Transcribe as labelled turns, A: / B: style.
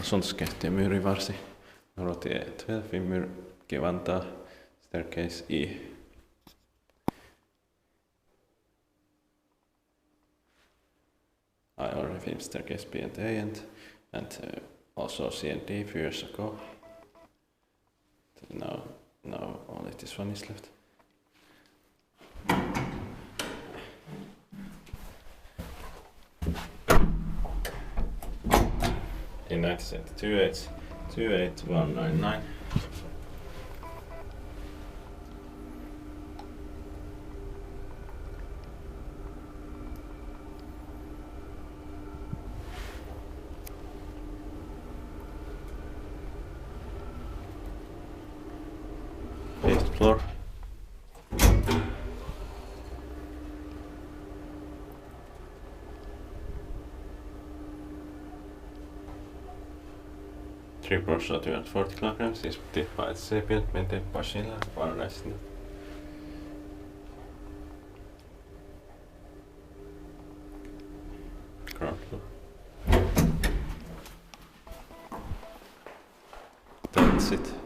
A: Sundskehtien Myyrmäki, Norotie 12, Myyrmäki, Vantaa, staircase E. I already filmed staircase B and A and also C and D a few years ago. Now only this one is left. In 1972 it's 28199. Fifth floor. Triple shot 240 kilograms is built by built maintained by Finland, modernized. Ground floor. That's it.